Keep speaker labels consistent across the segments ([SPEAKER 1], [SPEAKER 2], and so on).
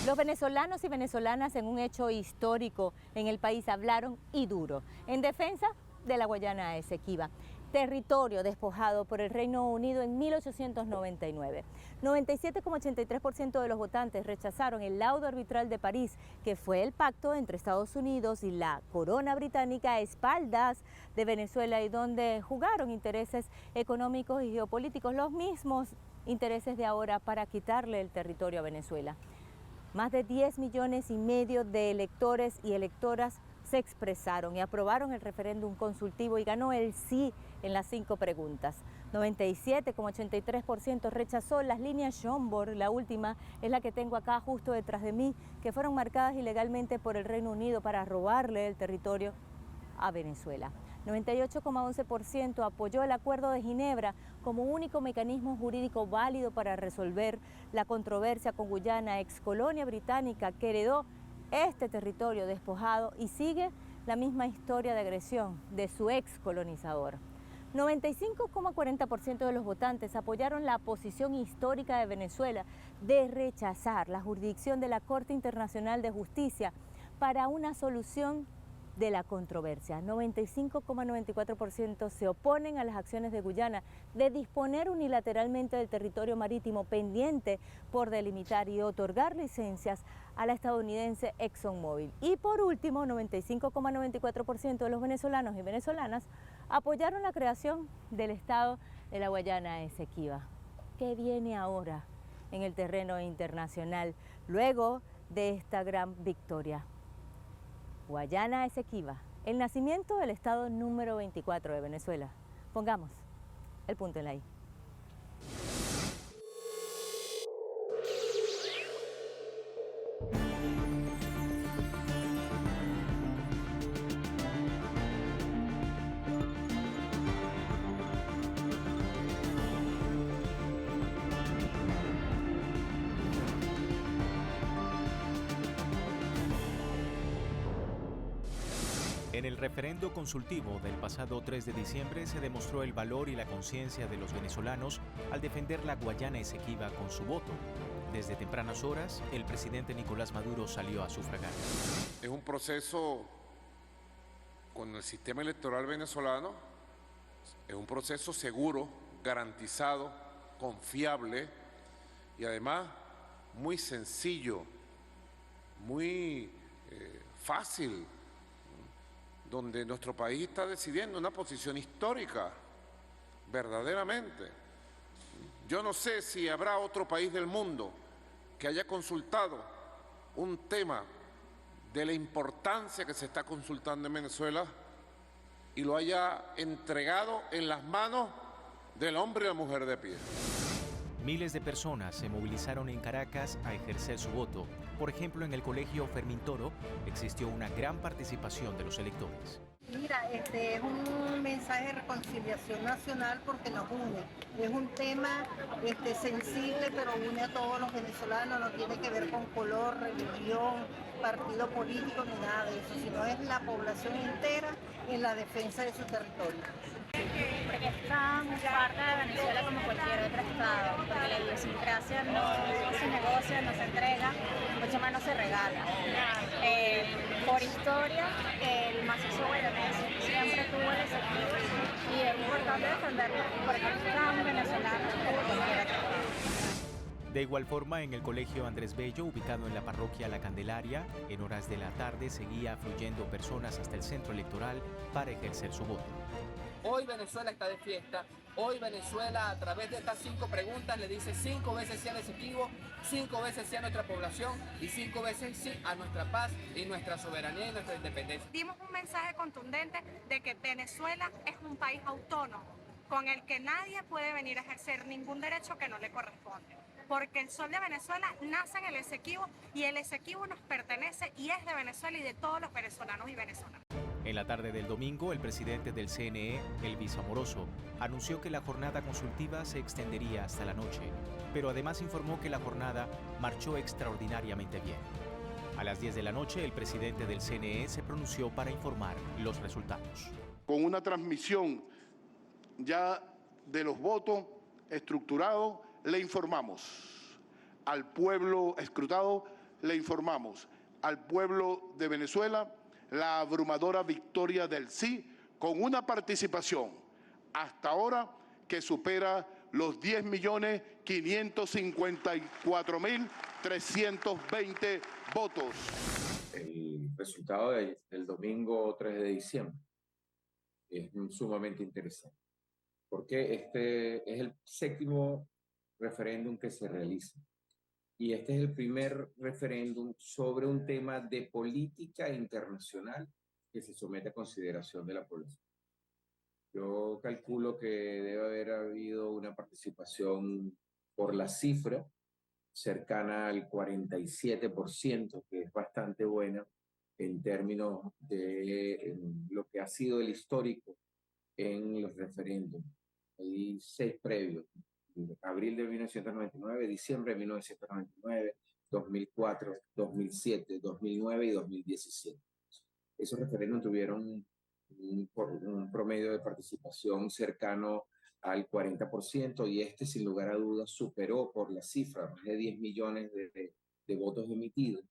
[SPEAKER 1] Los venezolanos y venezolanas en un hecho histórico en el país hablaron y duro en defensa de la Guayana Esequiba, territorio despojado por el Reino Unido en 1899. 97,83% de los votantes rechazaron el laudo arbitral de París, que fue el pacto entre Estados Unidos y la corona británica a espaldas de Venezuela y donde jugaron intereses económicos y geopolíticos, los mismos intereses de ahora para quitarle el territorio a Venezuela. Más de 10,5 millones de electores y electoras se expresaron y aprobaron el referéndum consultivo y ganó el sí en las 5 preguntas. 97,83% rechazó las líneas Schomburg, la última es la que tengo acá justo detrás de mí, que fueron marcadas ilegalmente por el Reino Unido para robarle el territorio a Venezuela. 98,11% apoyó el Acuerdo de Ginebra como único mecanismo jurídico válido para resolver la controversia con Guyana, excolonia británica que heredó este territorio despojado y sigue la misma historia de agresión de su ex colonizador. 95,40% de los votantes apoyaron la posición histórica de Venezuela de rechazar la jurisdicción de la Corte Internacional de Justicia para una solución de la controversia. 95,94% se oponen a las acciones de Guyana de disponer unilateralmente del territorio marítimo pendiente por delimitar y otorgar licencias a la estadounidense ExxonMobil. Y por último, 95,94% de los venezolanos y venezolanas apoyaron la creación del Estado de la Guayana Esequiba. ¿Qué viene ahora en el terreno internacional luego de esta gran victoria? Guayana Esequiba, el nacimiento del estado número 24 de Venezuela. Pongamos el punto en la I.
[SPEAKER 2] En el referendo consultivo del pasado 3 de diciembre se demostró el valor y la conciencia de los venezolanos al defender la Guayana Esequiba con su voto. Desde tempranas horas, el presidente Nicolás Maduro salió a sufragar.
[SPEAKER 3] Es un proceso con el sistema electoral venezolano, es un proceso seguro, garantizado, confiable y además muy sencillo, muy fácil, donde nuestro país está decidiendo una posición histórica, verdaderamente. Yo no sé si habrá otro país del mundo que haya consultado un tema de la importancia que se está consultando en Venezuela y lo haya entregado en las manos del hombre y la mujer de pie.
[SPEAKER 2] Miles de personas se movilizaron en Caracas a ejercer su voto. Por ejemplo, en el colegio Fermín Toro existió una gran participación de los electores.
[SPEAKER 4] Mira, es un mensaje de reconciliación nacional porque nos une. Es un tema sensible, pero une a todos los venezolanos, no tiene que ver con color, religión, partido político ni nada de eso, sino es la población entera en la defensa de su territorio.
[SPEAKER 5] Porque esta parte de Venezuela como cualquier otro estado, porque la idiosincrasia no se negocia, no se entrega, mucho menos se regala. Por historia, el macizo guayanés siempre tuvo el Esequiba y es importante defenderlo porque es tan venezolano como cualquier otro.
[SPEAKER 2] De igual forma, en el colegio Andrés Bello, ubicado en la parroquia La Candelaria, en horas de la tarde seguía fluyendo personas hasta el centro electoral para ejercer su voto.
[SPEAKER 6] Hoy Venezuela está de fiesta, hoy Venezuela a través de estas 5 preguntas le dice 5 veces sí al Esequibo, 5 veces sí a nuestra población y 5 veces sí a nuestra paz y nuestra soberanía y nuestra independencia.
[SPEAKER 7] Dimos un mensaje contundente de que Venezuela es un país autónomo, con el que nadie puede venir a ejercer ningún derecho que no le corresponde. Porque el sol de Venezuela nace en el Esequibo y el Esequibo nos pertenece y es de Venezuela y de todos los venezolanos y venezolanas.
[SPEAKER 2] En la tarde del domingo, el presidente del CNE, Elvis Amoroso, anunció que la jornada consultiva se extendería hasta la noche, pero además informó que la jornada marchó extraordinariamente bien. A las 10 de la noche, el presidente del CNE se pronunció para informar los resultados.
[SPEAKER 8] Con una transmisión ya de los votos estructurados, le informamos al pueblo escrutado le informamos al pueblo de Venezuela la abrumadora victoria del sí, con una participación hasta ahora que supera los 10.554.320 votos.
[SPEAKER 9] El resultado del domingo 3 de diciembre es sumamente interesante, porque este es el 7º referéndum que se realiza. Y este es el primer referéndum sobre un tema de política internacional que se somete a consideración de la población. Yo calculo que debe haber habido una participación por la cifra cercana al 47%, que es bastante buena en términos de lo que ha sido el histórico en los referéndums. Hay 6 previos: abril de 1999, diciembre de 1999, 2004, 2007, 2009 y 2017. Esos referéndums tuvieron un promedio de participación cercano al 40%, y este, sin lugar a dudas, superó por la cifra más de 10 millones de votos emitidos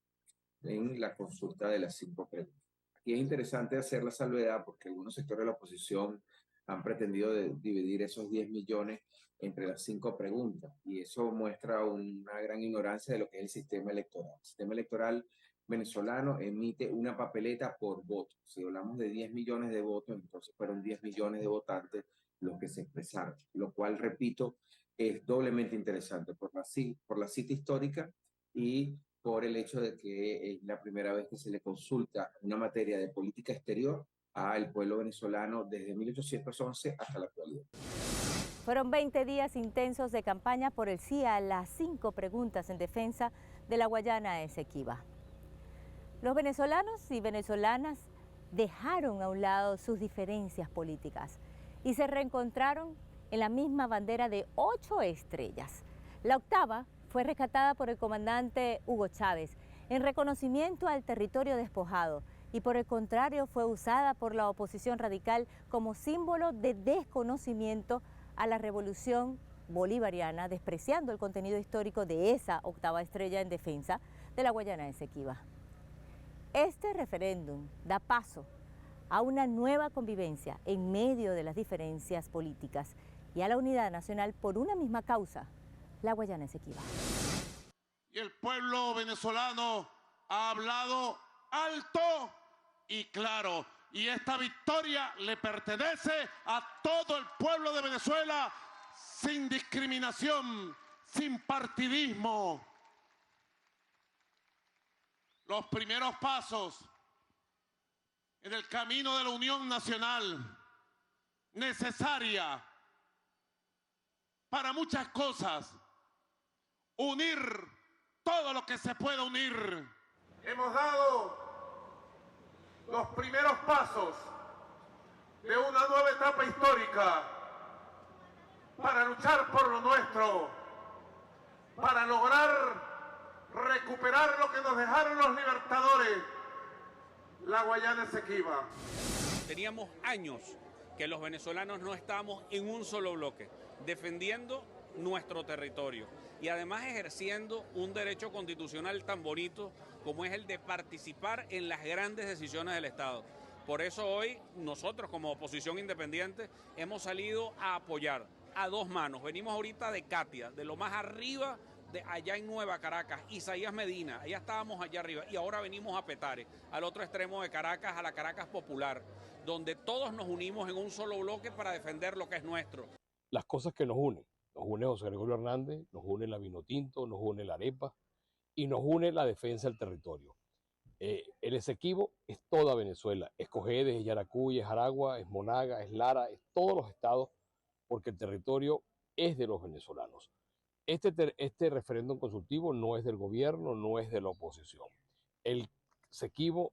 [SPEAKER 9] en la consulta de las 5 preguntas. Aquí es interesante hacer la salvedad porque algunos sectores de la oposición han pretendido dividir esos 10 millones entre las 5 preguntas, y eso muestra una gran ignorancia de lo que es el sistema electoral. El sistema electoral venezolano emite una papeleta por voto. Si hablamos de 10 millones de votos, entonces fueron 10 millones de votantes los que se expresaron, lo cual, repito, es doblemente interesante por la cita histórica y por el hecho de que es la primera vez que se le consulta una materia de política exterior al pueblo venezolano desde 1811 hasta la actualidad.
[SPEAKER 1] Fueron 20 días intensos de campaña por el sí a las 5 preguntas en defensa de la Guayana Esequiba. Los venezolanos y venezolanas dejaron a un lado sus diferencias políticas y se reencontraron en la misma bandera de 8 estrellas. La octava fue rescatada por el comandante Hugo Chávez en reconocimiento al territorio despojado, y por el contrario fue usada por la oposición radical como símbolo de desconocimiento a la revolución bolivariana, despreciando el contenido histórico de esa octava estrella en defensa de la Guayana Esequiba. Este referéndum da paso a una nueva convivencia en medio de las diferencias políticas y a la unidad nacional por una misma causa, la Guayana Esequiba.
[SPEAKER 3] Y el pueblo venezolano ha hablado alto y claro, y esta victoria le pertenece a todo el pueblo de Venezuela, sin discriminación, sin partidismo. Los primeros pasos en el camino de la unión nacional, necesaria para muchas cosas, unir todo lo que se pueda unir. Hemos dado los primeros pasos de una nueva etapa histórica para luchar por lo nuestro, para lograr recuperar lo que nos dejaron los libertadores, la Guayana Esequiba.
[SPEAKER 10] Teníamos años que los venezolanos no estábamos en un solo bloque, defendiendo nuestro territorio y además ejerciendo un derecho constitucional tan bonito como es el de participar en las grandes decisiones del Estado. Por eso hoy nosotros como oposición independiente hemos salido a apoyar a 2 manos. Venimos ahorita de Katia, de lo más arriba, de allá en Nueva Caracas, Isaías Medina, allá estábamos allá arriba, y ahora venimos a Petare, al otro extremo de Caracas, a la Caracas Popular, donde todos nos unimos en un solo bloque para defender lo que es nuestro.
[SPEAKER 11] Las cosas que nos une José Gregorio Hernández, nos une la Vinotinto, nos une la arepa y nos une la defensa del territorio. El Esequibo es toda Venezuela, es Cojedes, es Yaracuy, es Aragua, es Monaga, es Lara, es todos los estados, porque el territorio es de los venezolanos. Este referéndum consultivo no es del gobierno, no es de la oposición. El Esequibo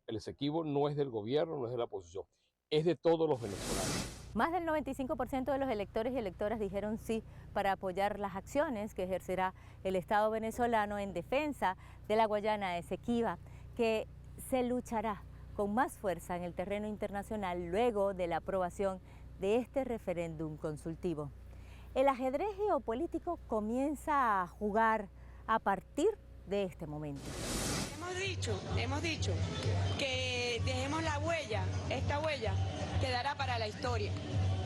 [SPEAKER 11] no es del gobierno, no es de la oposición, es de todos los venezolanos.
[SPEAKER 1] Más del 95% de los electores y electoras dijeron sí para apoyar las acciones que ejercerá el Estado venezolano en defensa de la Guayana Esequiba, que se luchará con más fuerza en el terreno internacional luego de la aprobación de este referéndum consultivo. El ajedrez geopolítico comienza a jugar a partir de este momento.
[SPEAKER 12] hemos dicho que dejemos la huella, esta huella quedará para la historia.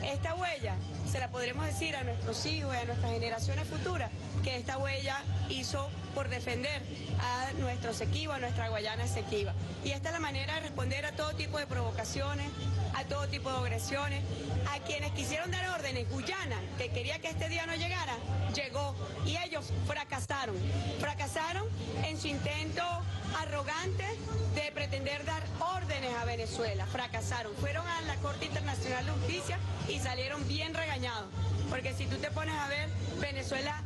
[SPEAKER 12] Esta huella se la podremos decir a nuestros hijos y a nuestras generaciones futuras, que esta huella hizo por defender a nuestro Esequibo, a nuestra Guayana Esequiba. Y esta es la manera de responder a todo tipo de provocaciones, a todo tipo de agresiones, a quienes quisieron dar órdenes. Guyana, que quería que este día no llegara, llegó y ellos fracasaron. Fracasaron en su intento arrogante de pretender dar órdenes a Venezuela. Fracasaron. Fueron a la Corte Internacional de Justicia y salieron bien regañados. Porque si tú te pones a ver, Venezuela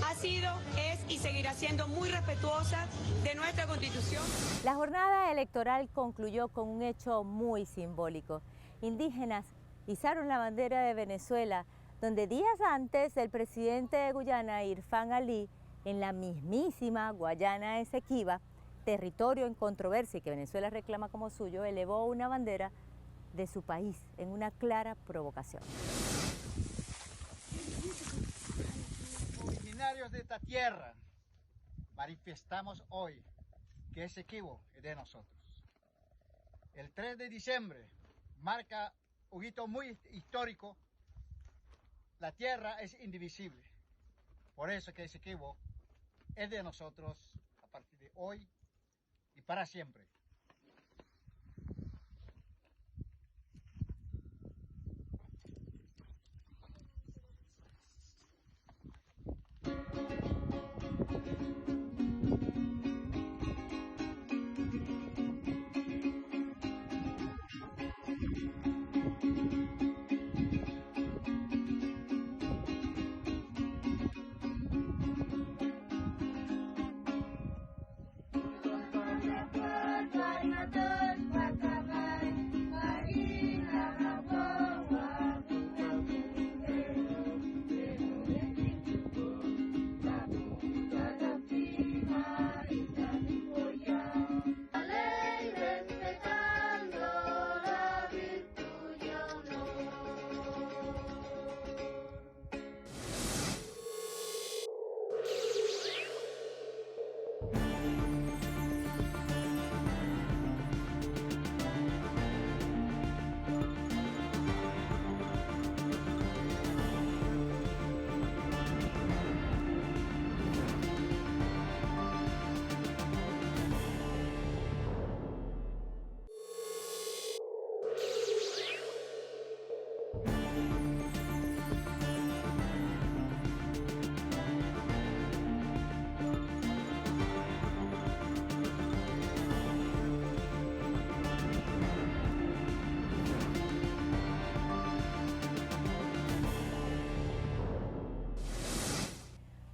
[SPEAKER 12] ha sido, es y seguirá siendo muy respetuosa de nuestra Constitución.
[SPEAKER 1] La jornada electoral concluyó con un hecho muy simbólico. Indígenas izaron la bandera de Venezuela, donde días antes el presidente de Guyana, Irfán Ali, en la mismísima Guayana Esequiba, territorio en controversia y que Venezuela reclama como suyo, elevó una bandera de su país en una clara provocación.
[SPEAKER 13] Originarios de esta tierra, manifestamos hoy que Esequibo es de nosotros. El 3 de diciembre marca un hito muy histórico. La tierra es indivisible. Por eso que Esequibo es de nosotros a partir de hoy y para siempre.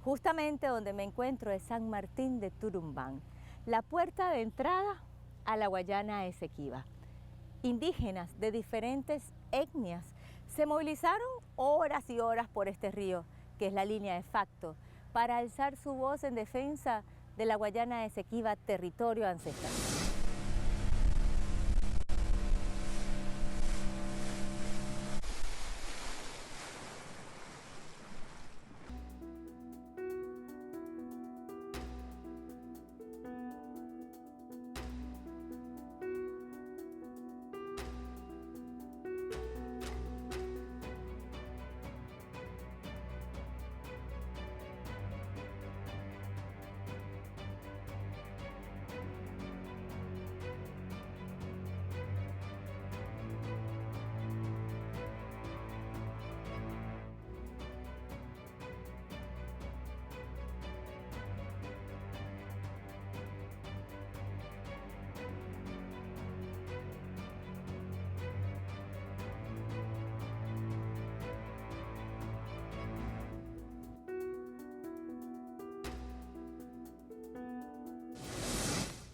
[SPEAKER 1] Justamente donde me encuentro es San Martín de Turumbán, la puerta de entrada a la Guayana Esequiba. Indígenas de diferentes etnias se movilizaron horas y horas por este río, que es la línea de facto, para alzar su voz en defensa de la Guayana Esequiba, territorio ancestral.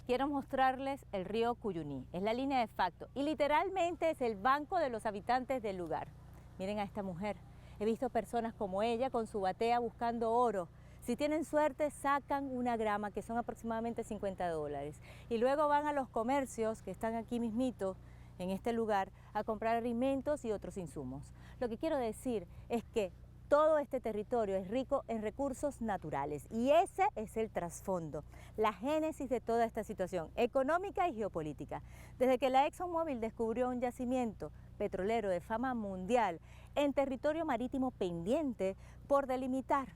[SPEAKER 1] Quiero mostrarles el río Cuyuní, es la línea de facto y literalmente es el banco de los habitantes del lugar. Miren a esta mujer, he visto personas como ella con su batea buscando oro. Si tienen suerte sacan una grama que son aproximadamente $50 y luego van a los comercios que están aquí mismito en este lugar a comprar alimentos y otros insumos. Lo que quiero decir es que Todo este territorio es rico en recursos naturales y ese es el trasfondo, la génesis de toda esta situación económica y geopolítica. Desde que la ExxonMobil descubrió un yacimiento petrolero de fama mundial en territorio marítimo pendiente por delimitar,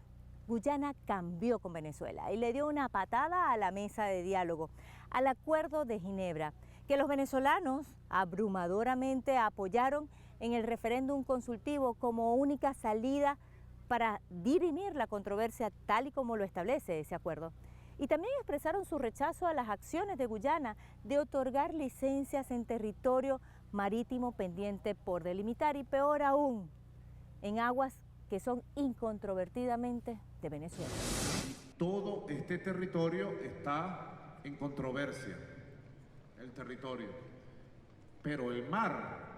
[SPEAKER 1] Guyana cambió con Venezuela y le dio una patada a la mesa de diálogo, al Acuerdo de Ginebra, que los venezolanos abrumadoramente apoyaron en el referéndum consultivo como única salida para dirimir la controversia tal y como lo establece ese acuerdo. Y también expresaron su rechazo a las acciones de Guyana de otorgar licencias en territorio marítimo pendiente por delimitar y peor aún, en aguas que son incontrovertidamente de Venezuela.
[SPEAKER 3] Todo este territorio está en controversia, el territorio. Pero el mar,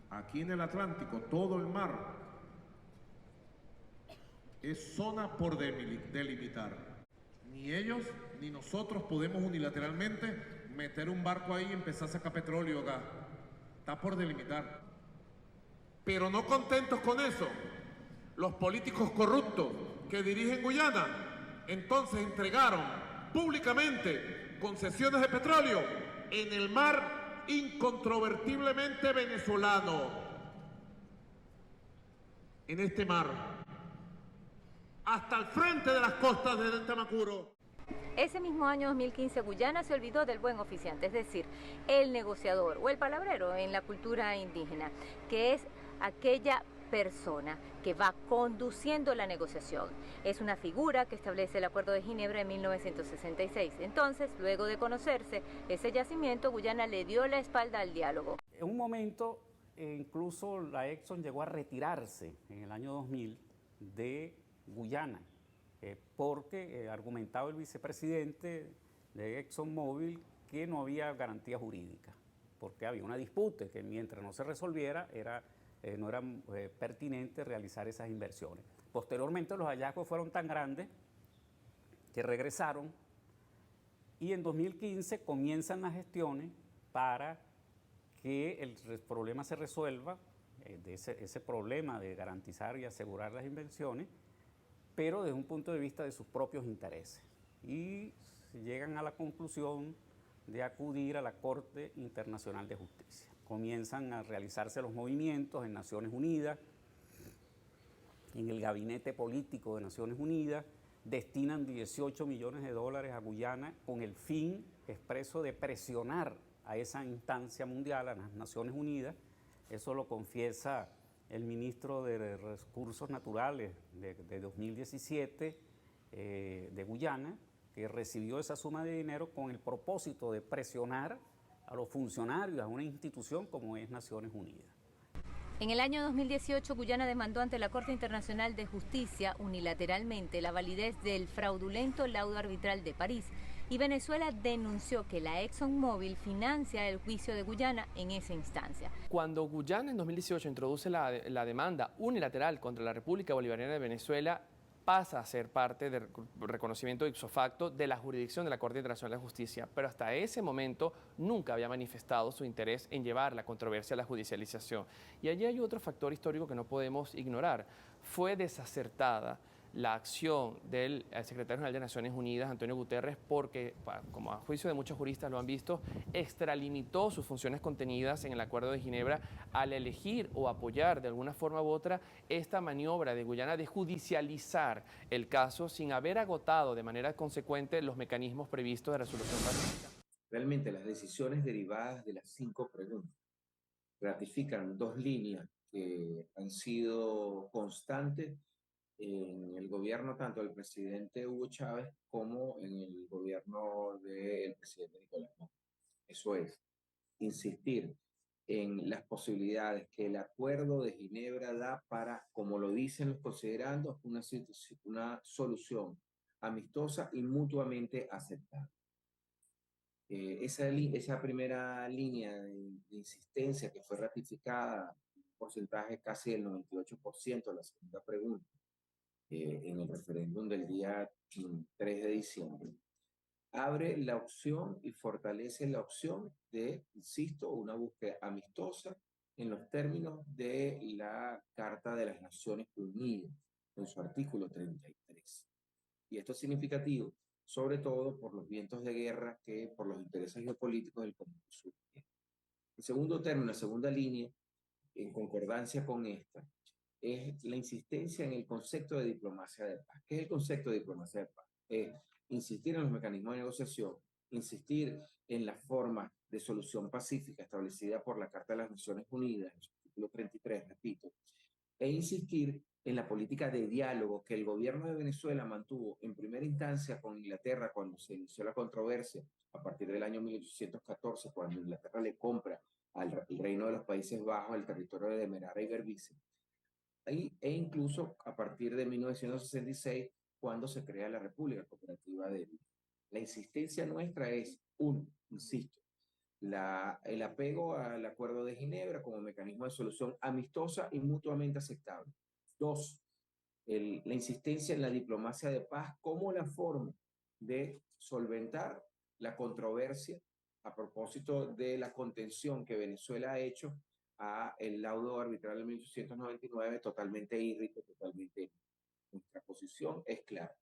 [SPEAKER 3] aquí en el Atlántico, todo el mar, es zona por delimitar. Ni ellos ni nosotros podemos unilateralmente meter un barco ahí y empezar a sacar petróleo acá. Está por delimitar. Pero no contentos con eso, los políticos corruptos que dirigen Guyana entonces entregaron públicamente concesiones de petróleo en el mar incontrovertiblemente venezolano. En este mar, hasta el frente de las costas de Tamacuro.
[SPEAKER 1] Ese mismo año 2015, Guyana se olvidó del buen oficiante, es decir, el negociador o el palabrero en la cultura indígena, que es aquella persona que va conduciendo la negociación. Es una figura que establece el Acuerdo de Ginebra en 1966. Entonces, luego de conocerse ese yacimiento, Guyana le dio la espalda al diálogo.
[SPEAKER 14] En un momento, incluso la Exxon llegó a retirarse en el año 2000 de Guyana, porque argumentaba el vicepresidente de ExxonMobil que no había garantía jurídica, porque había una disputa que mientras no se resolviera no era pertinente realizar esas inversiones. Posteriormente los hallazgos fueron tan grandes que regresaron y en 2015 comienzan las gestiones para que el problema se resuelva, de ese problema de garantizar y asegurar las inversiones, pero desde un punto de vista de sus propios intereses. Y llegan a la conclusión de acudir a la Corte Internacional de Justicia. Comienzan a realizarse los movimientos en Naciones Unidas, en el gabinete político de Naciones Unidas, destinan 18 millones de dólares a Guyana con el fin expreso de presionar a esa instancia mundial, a las Naciones Unidas. Eso lo confiesa el ministro de Recursos Naturales de 2017 de Guyana, que recibió esa suma de dinero con el propósito de presionar a los funcionarios, a una institución como es Naciones Unidas.
[SPEAKER 1] En el año 2018, Guyana demandó ante la Corte Internacional de Justicia unilateralmente la validez del fraudulento laudo arbitral de París, y Venezuela denunció que la ExxonMobil financia el juicio de Guyana en esa instancia.
[SPEAKER 15] Cuando Guyana en 2018 introduce la demanda unilateral contra la República Bolivariana de Venezuela, pasa a ser parte del reconocimiento ipso facto de la jurisdicción de la Corte Internacional de Justicia, pero hasta ese momento nunca había manifestado su interés en llevar la controversia a la judicialización. Y allí hay otro factor histórico que no podemos ignorar. Fue desacertada la acción del secretario general de Naciones Unidas, Antonio Guterres, porque, como a juicio de muchos juristas lo han visto, extralimitó sus funciones contenidas en el Acuerdo de Ginebra al elegir o apoyar de alguna forma u otra esta maniobra de Guyana de judicializar el caso sin haber agotado de manera consecuente los mecanismos previstos de resolución pacífica.
[SPEAKER 9] Realmente las decisiones derivadas de las 5 preguntas ratifican 2 líneas que han sido constantes en el gobierno tanto del presidente Hugo Chávez como en el gobierno del presidente Nicolás Maduro. Eso es, insistir en las posibilidades que el Acuerdo de Ginebra da para, como lo dicen los considerandos, una solución amistosa y mutuamente aceptable. Esa primera línea de insistencia que fue ratificada, un porcentaje casi del 98% de la segunda pregunta, en el referéndum del día 3 de diciembre, abre la opción y fortalece la opción de, insisto, una búsqueda amistosa en los términos de la Carta de las Naciones Unidas. en su artículo 33. Y esto es significativo, sobre todo por los vientos de guerra que por los intereses geopolíticos del Cono Sur. El segundo término, la segunda línea, en concordancia con esta, es la insistencia en el concepto de diplomacia de paz. ¿Qué es el concepto de diplomacia de paz? Es insistir en los mecanismos de negociación, insistir en la forma de solución pacífica establecida por la Carta de las Naciones Unidas, en su artículo 33, repito, e insistir en la política de diálogo que el gobierno de Venezuela mantuvo en primera instancia con Inglaterra cuando se inició la controversia a partir del año 1814, cuando Inglaterra le compra al Reino de los Países Bajos el territorio de Demerara y Berbice, e incluso a partir de 1966, cuando se crea la República Cooperativa de Libia. La insistencia nuestra es, insisto, el apego al Acuerdo de Ginebra como mecanismo de solución amistosa y mutuamente aceptable. 2, la insistencia en la diplomacia de paz como la forma de solventar la controversia a propósito de la contención que Venezuela ha hecho a el laudo arbitral de 1899, totalmente írrico, totalmente. Nuestra posición es clara.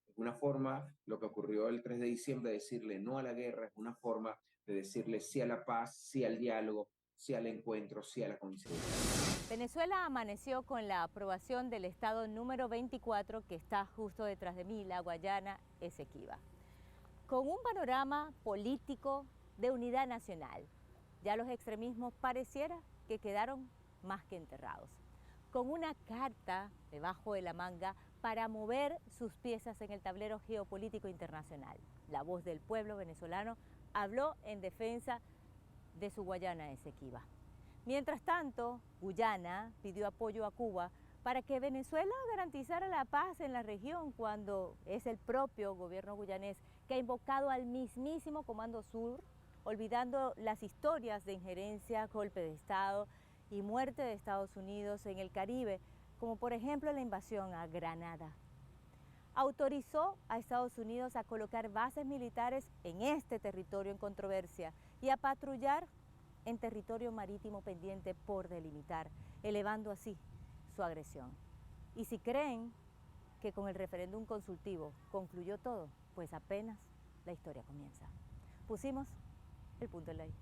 [SPEAKER 9] Es una forma, lo que ocurrió el 3 de diciembre, de decirle no a la guerra, es una forma de decirle sí a la paz, sí al diálogo, sí al encuentro, sí a la conciliación.
[SPEAKER 1] Venezuela amaneció con la aprobación del estado número 24 que está justo detrás de mí, la Guayana Esequiba, con un panorama político de unidad nacional. Ya los extremismos pareciera que quedaron más que enterrados, con una carta debajo de la manga para mover sus piezas en el tablero geopolítico internacional. La voz del pueblo venezolano habló en defensa de su Guayana Esequiba. Mientras tanto, Guyana pidió apoyo a Cuba para que Venezuela garantizara la paz en la región, cuando es el propio gobierno guyanés que ha invocado al mismísimo Comando Sur, olvidando las historias de injerencia, golpe de Estado y muerte de Estados Unidos en el Caribe, como por ejemplo la invasión a Granada. Autorizó a Estados Unidos a colocar bases militares en este territorio en controversia y a patrullar en territorio marítimo pendiente por delimitar, elevando así su agresión. Y si creen que con el referéndum consultivo concluyó todo, pues apenas la historia comienza. Pusimos el punto en la I.